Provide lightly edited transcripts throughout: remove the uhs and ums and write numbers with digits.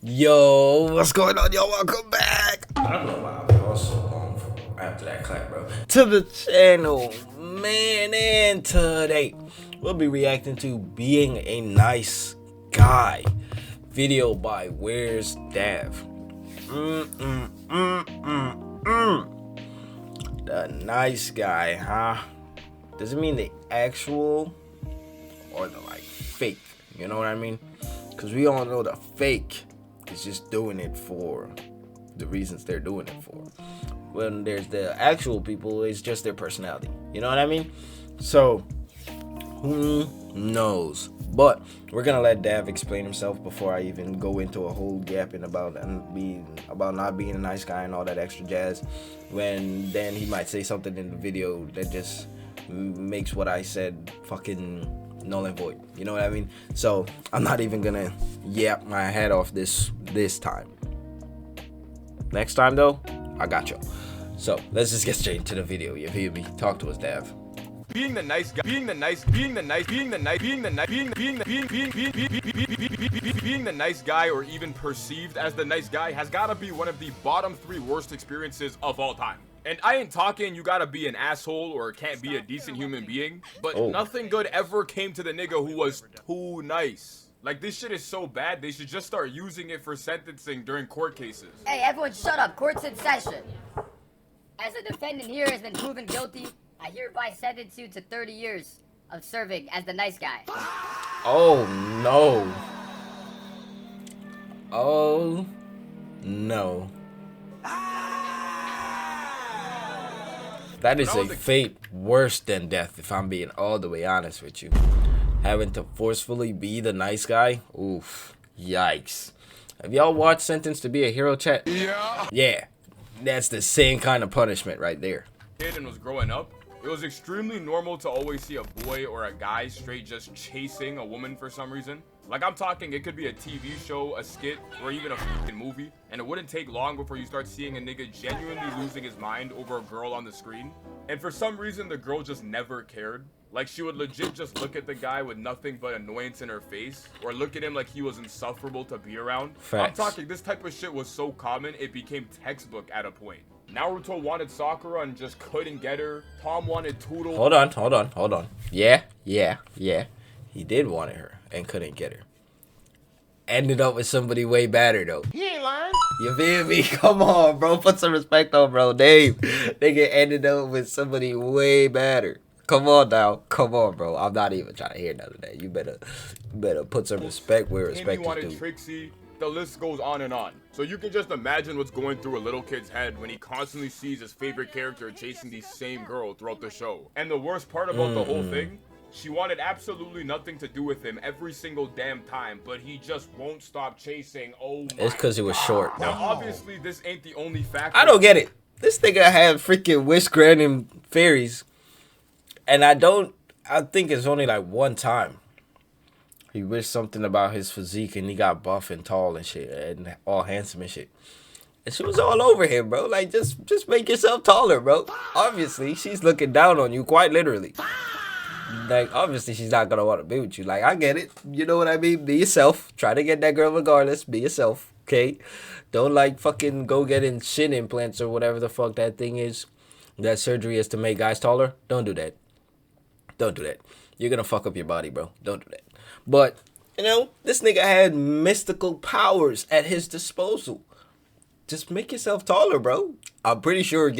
Yo, what's going on, y'all? Welcome back. I don't know why I've been also long after that clap, bro. To the channel, man, and today we'll be reacting to Being a Nice Guy video by Where's Dav. The nice guy, huh? Does it mean the actual or the like fake? You know what I mean? Because we all know the fake is just doing it for the reasons they're doing it for. When there's the actual people, it's just their personality. You know what I mean? So, who knows? But we're gonna let Dav explain himself before I even go into a whole yapping about not being a nice guy and all that extra jazz. When then he might say something in the video that just makes what I said fucking null and void. You know what I mean? So I'm not even gonna yap my head off this time. Next time though, I got you. So let's just get straight into the video. You feel me? Talk to us, Dav. Being the nice guy, being the nice guy, or even perceived as the nice guy, has gotta be one of the bottom 3 worst experiences of all time. And I ain't talking you gotta be an asshole or can't be a decent human being, but nothing good ever came to the nigga who was too nice. Like, this shit is so bad, they should just start using it for sentencing during court cases. Hey, everyone shut up. Court's in session. As the defendant here has been proven guilty, I hereby sentence you to 30 years of serving as the nice guy. Oh no. Oh no. That is a fate worse than death, if I'm being all the way honest with you. Having to forcefully be the nice guy? Oof. Yikes. Have y'all watched Sentenced to be a Hero, chat? Yeah. That's the same kind of punishment right there. Kid and was growing up, it was extremely normal to always see a boy or a guy straight just chasing a woman for some reason. Like, I'm talking, it could be a TV show, a skit, or even a fucking movie, and it wouldn't take long before you start seeing a nigga genuinely losing his mind over a girl on the screen. And for some reason, the girl just never cared. Like, she would legit just look at the guy with nothing but annoyance in her face, or look at him like he was insufferable to be around. Facts. I'm talking, this type of shit was so common, it became textbook at a point. Naruto wanted Sakura and just couldn't get her. Tom wanted Toodle. Hold on. Yeah. He did want her and couldn't get her. Ended up with somebody way better though. He ain't lying. You feel me? Come on, bro. Put some respect on bro name. Nigga ended up with somebody way better. Come on now. Come on, bro. I'm not even trying to hear none of that. You better put some respect where respect He wanted is due. Trixie. The list goes on and on. So you can just imagine what's going through a little kid's head when he constantly sees his favorite character chasing the same girl throughout the show. And the worst part about the whole thing, she wanted absolutely nothing to do with him every single damn time, but he just won't stop chasing. Oh my It's because he was short. Now, No. obviously, this ain't the only factor. I don't get it. This nigga had freaking wish granting fairies. And I think it's only like one time. He wished something about his physique and he got buff and tall and shit and all handsome and shit. And she was all over him, bro. Like, just make yourself taller, bro. Obviously, she's looking down on you, quite literally. Like, obviously, she's not gonna want to be with you. Like, I get it. You know what I mean? Be yourself. Try to get that girl regardless. Be yourself, okay? Don't, like, fucking go getting shin implants or whatever the fuck that thing is. That surgery is to make guys taller. Don't do that. Don't do that. You're gonna fuck up your body, bro. Don't do that. But, you know, this nigga had mystical powers at his disposal. Just make yourself taller, bro. I'm pretty sure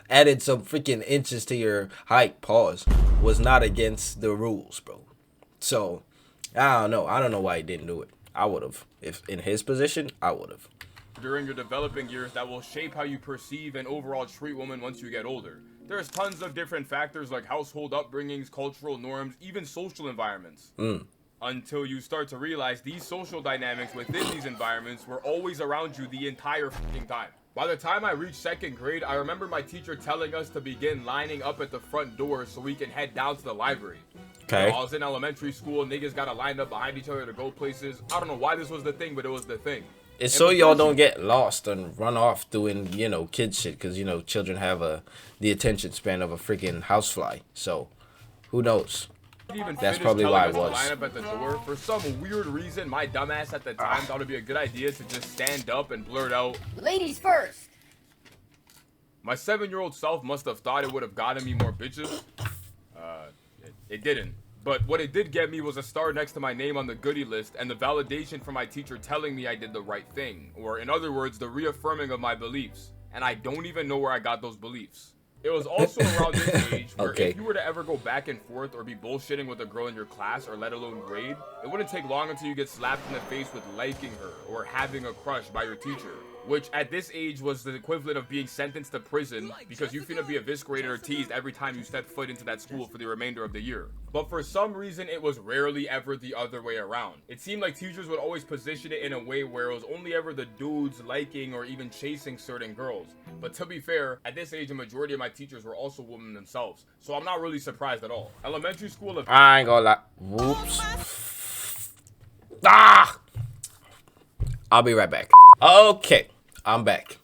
added some freaking inches to your height, pause, was not against the rules, bro. So, I don't know. I don't know why he didn't do it. I would have. If in his position, I would have. During your developing years that will shape how you perceive and overall treat women once you get older. There's tons of different factors like household upbringings, cultural norms, even social environments. Until you start to realize these social dynamics within these environments were always around you the entire fucking time. By the time I reached 2nd grade, I remember my teacher telling us to begin lining up at the front door so we can head down to the library. Okay. You know, I was in elementary school, niggas gotta line up behind each other to go places. I don't know why this was the thing, but it was the thing. It's so y'all don't get lost and run off doing, you know, kid shit. Because, you know, children have the attention span of a freaking housefly. So, who knows? didn't even That's finish probably telling why us it to was. line up at the door. For some weird reason, my dumbass at the time thought it'd be a good idea to just stand up and blurt out, Ladies first. my 7-year-old self must have thought it would have gotten me more bitches. It didn't. But what it did get me was a star next to my name on the goodie list and the validation from my teacher telling me I did the right thing. Or in other words, the reaffirming of my beliefs. And I don't even know where I got those beliefs. It was also around this age where if you were to ever go back and forth or be bullshitting with a girl in your class or let alone grade, it wouldn't take long until you get slapped in the face with liking her or having a crush by your teacher. Which at this age was the equivalent of being sentenced to prison because you finna be eviscerated or teased every time you step foot into that school for the remainder of the year. But for some reason, it was rarely ever the other way around. It seemed like teachers would always position it in a way where it was only ever the dudes liking or even chasing certain girls. But to be fair, at this age, a majority of my teachers were also women themselves, so I'm not really surprised at all. Elementary school of I ain't gonna lie. Whoops. Ah! I'll be right back. Okay, I'm back.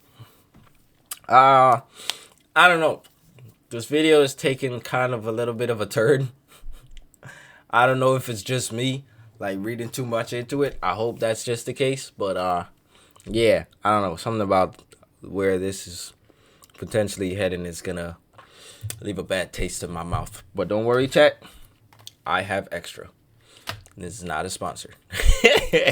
I don't know. This video is taking kind of a little bit of a turn. I don't know if it's just me, like, reading too much into it. I hope that's just the case. But, yeah, I don't know. Something about where this is potentially heading is gonna leave a bad taste in my mouth. But don't worry, chat. I have extra. This is not a sponsor.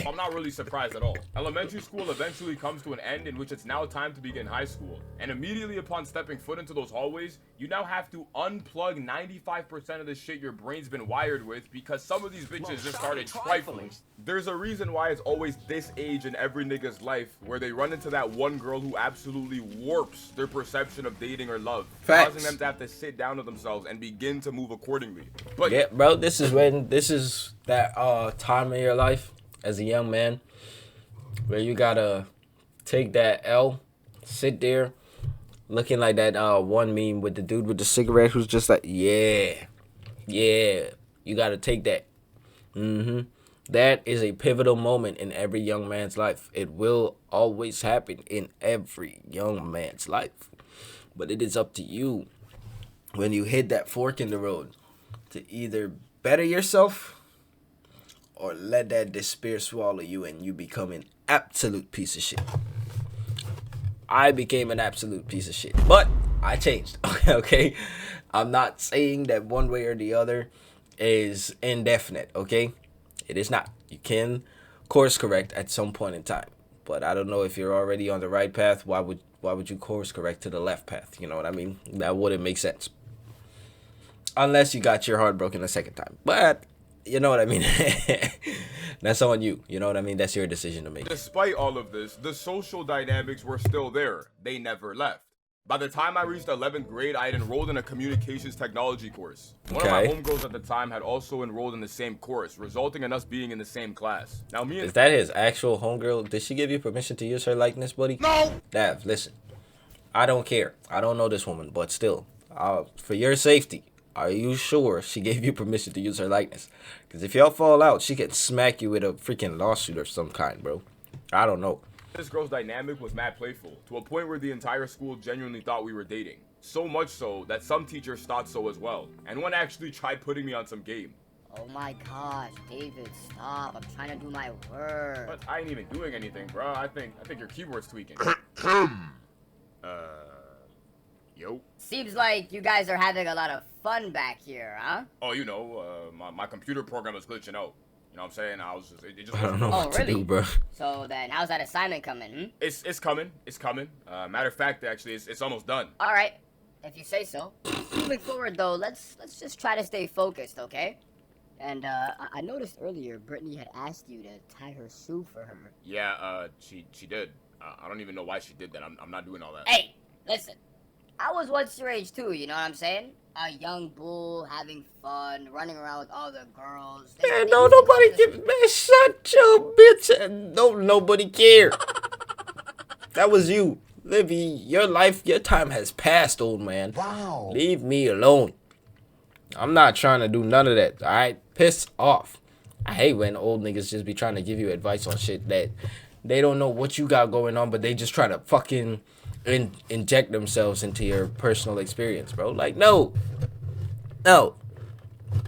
I'm not really surprised at all. Elementary school eventually comes to an end in which it's now time to begin high school. And immediately upon stepping foot into those hallways, you now have to unplug 95% of the shit your brain's been wired with because some of these bitches just started trifling. There's a reason why it's always this age in every nigga's life where they run into that one girl who absolutely warps their perception of dating or love, causing them to have to sit down to themselves and begin to move accordingly. But yeah, bro, this is that time in your life as a young man where you gotta take that L, sit there looking like that one meme with the dude with the cigarette who's just like, yeah, you gotta take that. That is a pivotal moment in every young man's life. It will always happen in every young man's life, but it is up to you when you hit that fork in the road to either better yourself or let that despair swallow you and you become an absolute piece of shit. I became an absolute piece of shit, but I changed. Okay, I'm not saying that one way or the other is indefinite. Okay, it is not. You can course correct at some point in time, but I don't know if you're already on the right path. Why would you course correct to the left path? You know what I mean? That wouldn't make sense unless you got your heart broken a second time. But you know what I mean? That's on you. You know what I mean? That's your decision to make. despite all of this, the social dynamics were still there. They never left. By the time I reached 11th grade, I had enrolled in a communications technology course. One of my homegirls at the time had also enrolled in the same course, resulting in us being in the same class. Now me and Is that his actual homegirl? Did she give you permission to use her likeness, buddy? No! Dav, listen. I don't care. I don't know this woman, but still, for your safety, are you sure she gave you permission to use her likeness? Because if y'all fall out, she could smack you with a freaking lawsuit of some kind, bro. I don't know. this girl's dynamic was mad playful, to a point where the entire school genuinely thought we were dating. So much so that some teachers thought so as well, and one actually tried putting me on some game. Oh my gosh, David, stop. I'm trying to do my work. But I ain't even doing anything, bro. I think your keyboard's tweaking. Yo. Seems like you guys are having a lot of fun back here, huh? Oh, you know, my computer program is glitching out. You know what I'm saying? It just I don't know Oh, what to really? do, bro. So then, how's that assignment coming, It's coming. Matter of fact, actually, it's almost done. All right, if you say so. Moving forward, though, let's just try to stay focused, okay? And I noticed earlier Brittany had asked you to tie her shoe for her. Yeah, she did. I don't even know why she did that. I'm not doing all that. Hey, listen. I was once your age too, you know what I'm saying? A young bull having fun, running around with all the girls. Man, no, nobody give. Man, shut your bitch. Don't nobody care. That was you, Livy. Your life, your time has passed, old man. Wow. Leave me alone. I'm not trying to do none of that. All right, piss off. I hate when old niggas just be trying to give you advice on shit that they don't know what you got going on, but they just try to fucking inject themselves into your personal experience, bro. Like, no.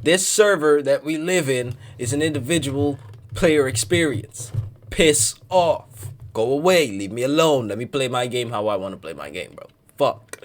This server that we live in is an individual player experience. Piss off. Go away. Leave me alone. Let me play my game how I want to play my game, bro. Fuck.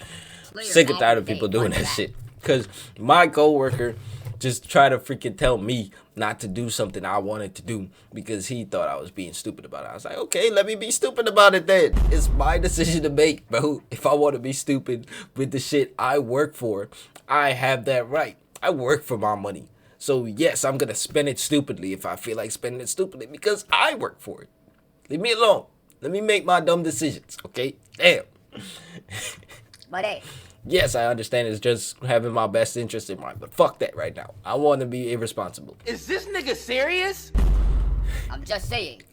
Sick and tired of people doing that shit. Because my coworker just tried to freaking tell me not to do something I wanted to do because he thought I was being stupid about it. I was like, okay, let me be stupid about it then. It's my decision to make, bro. If I want to be stupid with the shit I work for, I have that right. I work for my money. So yes, I'm going to spend it stupidly if I feel like spending it stupidly because I work for it. Leave me alone. Let me make my dumb decisions, okay? Damn. But hey. Yes, I understand it's just having my best interest in mind, but fuck that right now. I want to be irresponsible. Is this nigga serious? I'm just saying.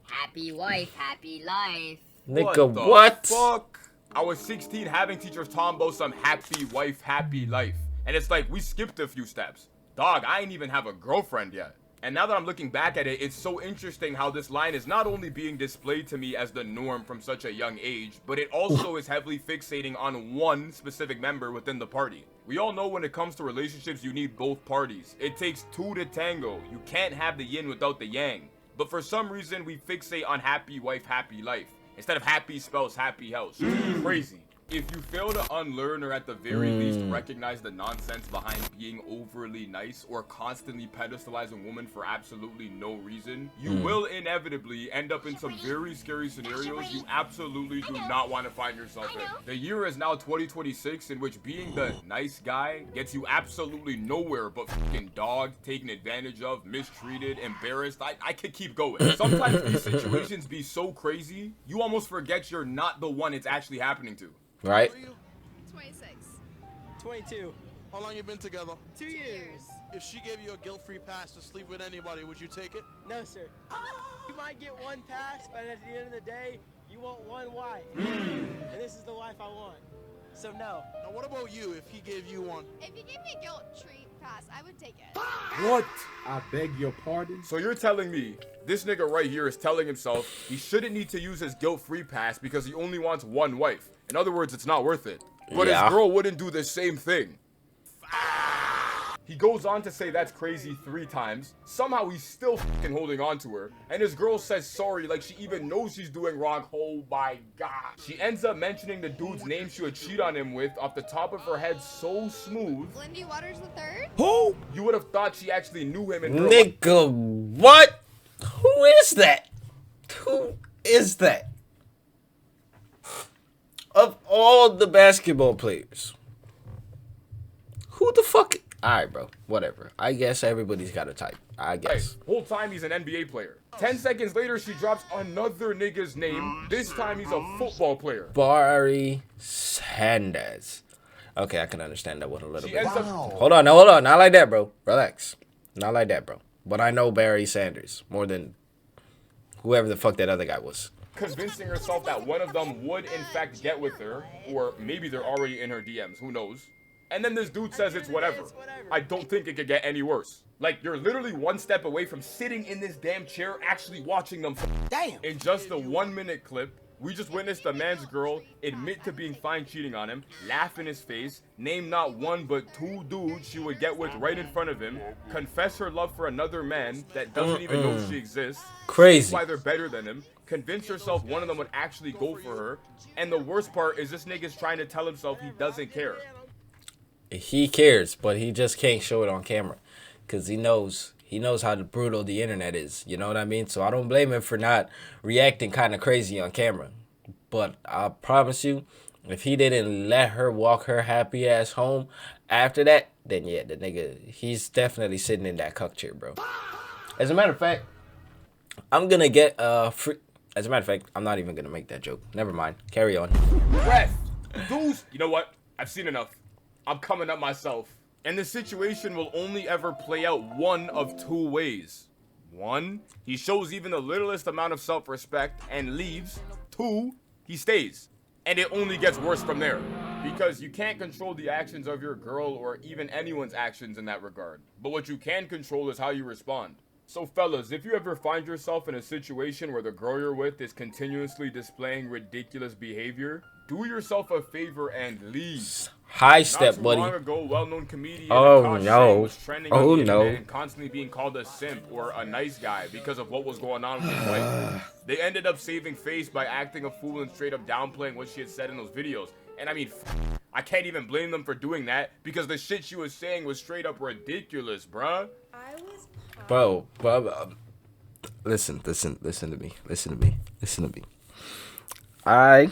Happy wife, happy life. Nigga, the what? Fuck? I was 16 having teachers talking about some happy wife, happy life. And it's like, we skipped a few steps. Dog, I ain't even have a girlfriend yet. And now that I'm looking back at it, it's so interesting how this line is not only being displayed to me as the norm from such a young age, but it also is heavily fixating on one specific member within the party. We all know when it comes to relationships, you need both parties. It takes two to tango. You can't have the yin without the yang. But for some reason, we fixate on happy wife, happy life, instead of happy spouse, happy house. Crazy. If you fail to unlearn or at the very least recognize the nonsense behind being overly nice or constantly pedestalizing women for absolutely no reason, you will inevitably end up in some very scary scenarios you absolutely do not want to find yourself in. The year is now 2026, in which being the nice guy gets you absolutely nowhere but fucking dogged, taken advantage of, mistreated, embarrassed. I could keep going. Sometimes these situations be so crazy, you almost forget you're not the one it's actually happening to. Right? 26. 22. How long you been together? 2 years. If she gave you a guilt-free pass to sleep with anybody, would you take it? No, sir. You might get one pass, but at the end of the day, you want one wife. And this is the wife I want. So no. Now what about you if he gave you one? If you give me a guilt-free pass, I would take it. What? I beg your pardon? So you're telling me this nigga right here is telling himself he shouldn't need to use his guilt-free pass because he only wants one wife. In other words, it's not worth it. But Yeah. his girl wouldn't do the same thing. He goes on to say that's crazy 3 times. Somehow he's still fucking holding on to her. And his girl says sorry like she even knows she's doing wrong. Oh my god. She ends up mentioning the dude's name she would cheat on him with off the top of her head so smooth. Lindy Waters III? Who? You would have thought she actually knew him and Nigga, what? Who is that? Who is that? Of all the basketball players, who the fuck? Alright, bro. Whatever. I guess everybody's got a type. I guess. Whole time he's an NBA player. 10 seconds later, she drops another nigga's name. This time he's a football player. Barry Sanders. Okay, I can understand that one a little She bit. ends up Hold on, hold on. Not like that, bro. Relax. Not like that, bro. But I know Barry Sanders more than whoever the fuck that other guy was. convincing herself that one of them would in fact get with her, or maybe they're already in her DMs, who knows. And then this dude says it's whatever. I don't think it could get any worse. Like, you're literally one step away from sitting in this damn chair actually watching them. Damn. In just a 1-minute clip, we just witnessed a man's girl admit to being fine cheating on him, laugh in his face, name not one but 2 dudes she would get with right in front of him, confess her love for another man that doesn't even know she exists, Crazy. why they're better than him, convince herself one of them would actually go for her, and the worst part is this nigga's trying to tell himself he doesn't care. He cares, but he just can't show it on camera because he knows how brutal the internet is. You know what I mean? So I don't blame him for not reacting kind of crazy on camera. But I promise you, if he didn't let her walk her happy ass home after that, then yeah, the nigga, he's definitely sitting in that cuck chair, bro. As a matter of fact, I'm gonna get free. As a matter of fact, I'm not even gonna make that joke. Never mind. Carry on. Breath. Dudes, you know what? I've seen enough. I'm coming up myself. And the situation will only ever play out one of 2 ways. 1, he shows even the littlest amount of self-respect and leaves. 2, he stays. And it only gets worse from there. Because you can't control the actions of your girl or even anyone's actions in that regard. But what you can control is how you respond. So fellas, if you ever find yourself in a situation where the girl you're with is continuously displaying ridiculous behavior, do yourself a favor and leave. High Not step, too buddy. long ago, well-known comedian Oh, Akash no. Singh was trending Oh, on the no. internet and constantly being called a simp or a nice guy because of what was going on with his wife. They ended up saving face by acting a fool and straight up downplaying what she had said in those videos. And I mean, I can't even blame them for doing that because the shit she was saying was straight up ridiculous, bruh. Bro, listen to me. I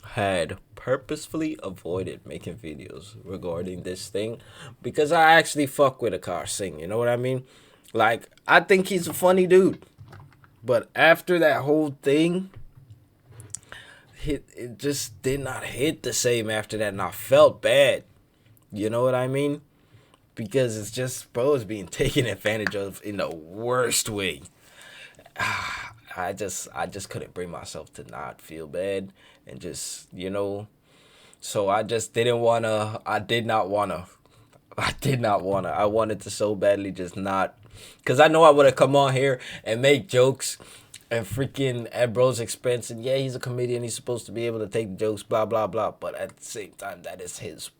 had purposefully avoided making videos regarding this thing because I actually fuck with Akash Singh, you know what I mean? Like, I think he's a funny dude. But after that whole thing, it just did not hit the same after that, and I felt bad. You know what I mean? Because it's just, bro, it's being taken advantage of in the worst way. I just couldn't bring myself to not feel bad and just, you know. So I just didn't wanna. I wanted to so badly just not, cause I know I would have come on here and make jokes and freaking at bro's expense. And yeah, he's a comedian. He's supposed to be able to take jokes, blah blah blah. But at the same time, that is his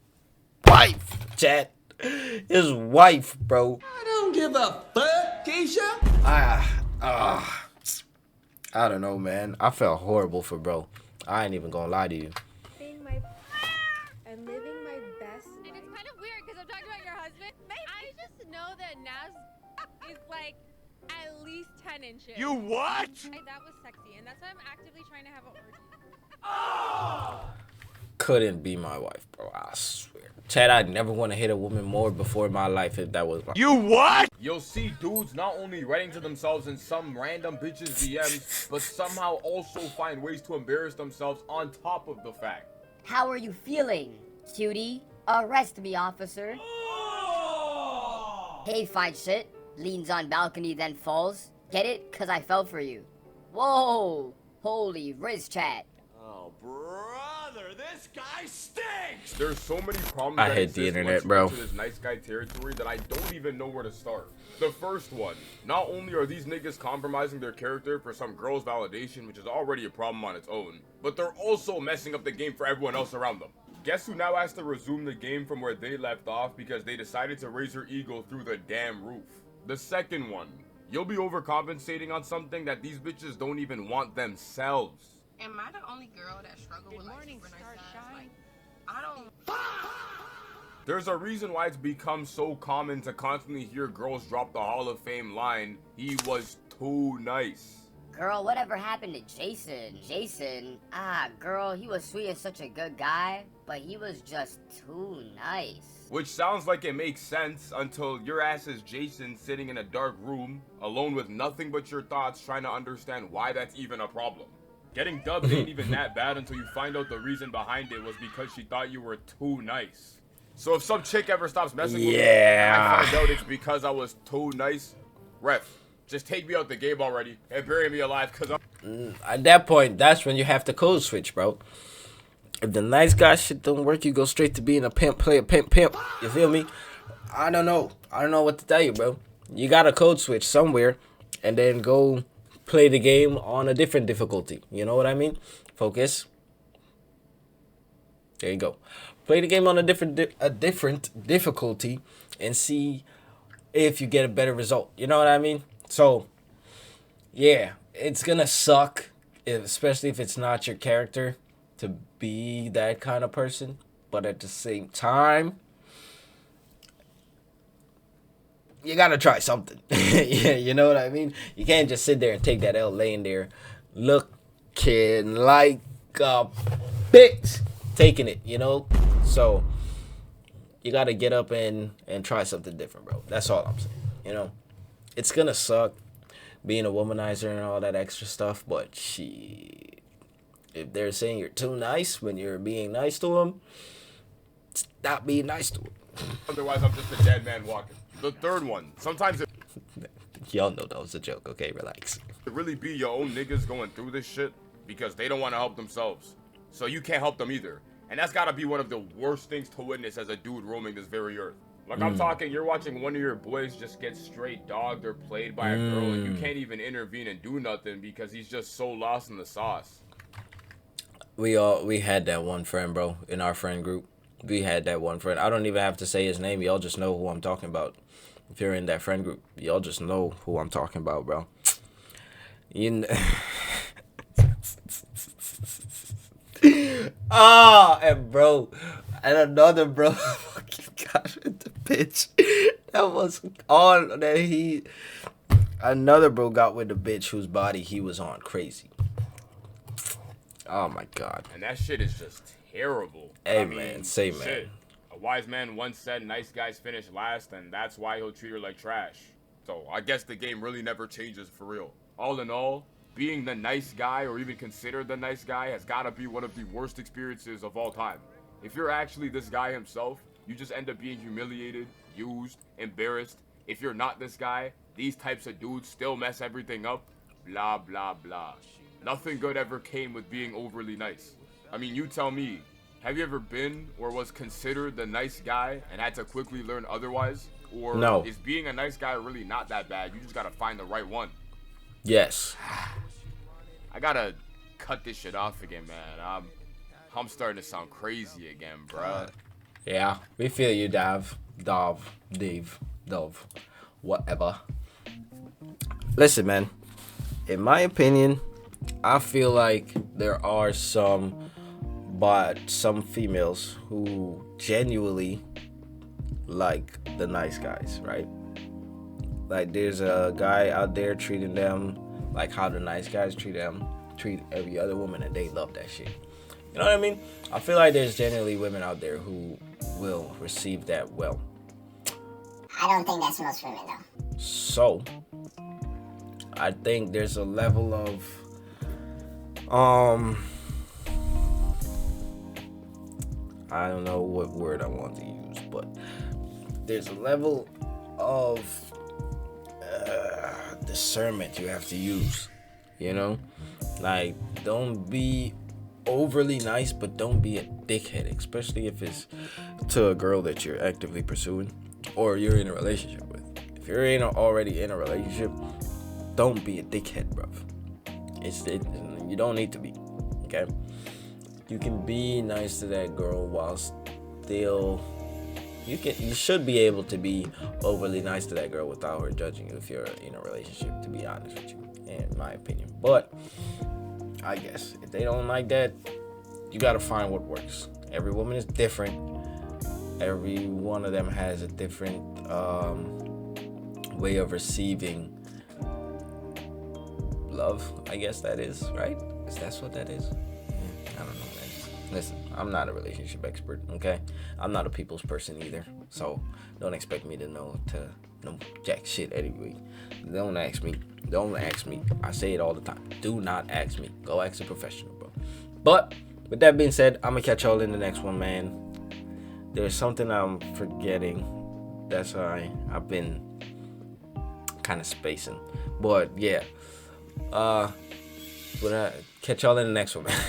wife, chat. His wife, bro. I don't give a fuck, Keisha. I don't know, man. I felt horrible for bro. I ain't even gonna lie to you. And living my best life. It's kind of weird because I'm talking about your husband. I just know that Nas is like at least 10 inches. You what? That was sexy, and that's why I'm actively trying to have an orgy. Couldn't be my wife, bro. I swear. Chad, I'd never want to hit a woman more before in my life if that was my. You what? You'll see dudes not only writing to themselves in some random bitch's DMs, but somehow also find ways to embarrass themselves on top of the fact. How are you feeling, cutie? Arrest me, officer. Hey, fight shit. Leans on balcony, then falls. Get it? Cause I fell for you. Whoa! Holy Riz chat. Oh, brother, this guy stinks! There's so many problems I that hate the exist internet, once you bro. get to this nice guy territory that I don't even know where to start. The first one, not only are these niggas compromising their character for some girl's validation, which is already a problem on its own, but they're also messing up the game for everyone else around them. Guess who now has to resume the game from where they left off because they decided to raise her ego through the damn roof? The second one, you'll be overcompensating on something that these bitches don't even want themselves. Am I the only girl that struggle with like super nice guys? Like, I don't. There's a reason why it's become so common to constantly hear girls drop the Hall of Fame line, "He was too nice." Girl, whatever happened to Jason? Girl, he was sweet and such a good guy, but he was just too nice. Which sounds like it makes sense until your ass is Jason sitting in a dark room, alone with nothing but your thoughts, trying to understand why that's even a problem. Getting dubbed ain't even that bad until you find out the reason behind it was because she thought you were too nice. So if some chick ever stops messing with me and I find out it's because I was too nice, ref, just take me out the game already and bury me alive, cause I'm... At that point, that's when you have to code switch, bro. If the nice guy shit don't work, you go straight to being a pimp, play a pimp. You feel me? I don't know what to tell you, bro. You gotta code switch somewhere and then go play the game on a different difficulty. You know what I mean? Focus. There you go. Play the game on a different difficulty and see if you get a better result. You know what I mean? So, yeah, it's gonna suck, especially if it's not your character to be that kind of person. But at the same time, you gotta try something. Yeah, you know what I mean? You can't just sit there and take that L laying there looking like a bitch taking it, you know? So you gotta get up and try something different, bro. That's all I'm saying. You know, it's gonna suck being a womanizer and all that extra stuff, but shit, if they're saying you're too nice when you're being nice to them, stop being nice to them. Otherwise, I'm just a dead man walking. The third one, sometimes it Y'all know that was a joke, okay? Relax. really be your own niggas going through this shit because they don't want to help themselves. So you can't help them either. And that's gotta be one of the worst things to witness as a dude roaming this very earth. Like I'm talking, you're watching one of your boys just get straight dogged or played by a girl and you can't even intervene and do nothing because he's just so lost in the sauce. We had that one friend, bro, in our friend group. We had that one friend. I don't even have to say his name. Y'all just know who I'm talking about. If you're in that friend group, y'all just know who I'm talking about, bro. You and bro, and another bro, gosh, the bitch that was on that another bro got with the bitch whose body he was on. Crazy. Oh my god. And that shit is just terrible. Hey, I mean, man, say, man. shit. A wise man once said nice guys finish last, and that's why he'll treat her like trash. So I guess the game really never changes for real. All in all, being the nice guy or even considered the nice guy has got to be one of the worst experiences of all time. If you're actually this guy himself, you just end up being humiliated, used, embarrassed. If you're not this guy, these types of dudes still mess everything up. Blah, blah, blah. Nothing good ever came with being overly nice. I mean, you tell me, have you ever been or was considered the nice guy and had to quickly learn otherwise? Or No. is being a nice guy really not that bad? You just gotta find the right one. Yes. I gotta cut this shit off again, man. I'm starting to sound crazy again, bruh. Yeah, we feel you, Dave, whatever. Listen, man. In my opinion, I feel like there are some females who genuinely like the nice guys, right? Like there's a guy out there treating them like how the nice guys treat every other woman, and they love that shit. You know what I mean? I feel like there's genuinely women out there who will receive that well. I don't think that's most women though. So I think there's a level of I don't know what word I want to use, but there's a level of discernment you have to use, you know? Like, don't be overly nice, but don't be a dickhead, especially if it's to a girl that you're actively pursuing or you're in a relationship with. If you're already in a relationship, don't be a dickhead, bruv. You don't need to be, okay? You can be nice to that girl while still you should be able to be overly nice to that girl without her judging you if you're in a relationship, to be honest with you, in my opinion. But I guess if they don't like that, you gotta find what works. Every woman is different. Every one of them has a different way of receiving love, I guess that is, right? Is that what that is? I don't know, man. Listen, I'm not a relationship expert, okay? I'm not a people's person either, so don't expect me to know jack shit anyway. Don't ask me. I say it all the time. Do not ask me. Go ask a professional, bro. But with that being said, I'm gonna catch y'all in the next one, man. There's something I'm forgetting. That's why I've been kind of spacing. But yeah. But catch y'all in the next one, man.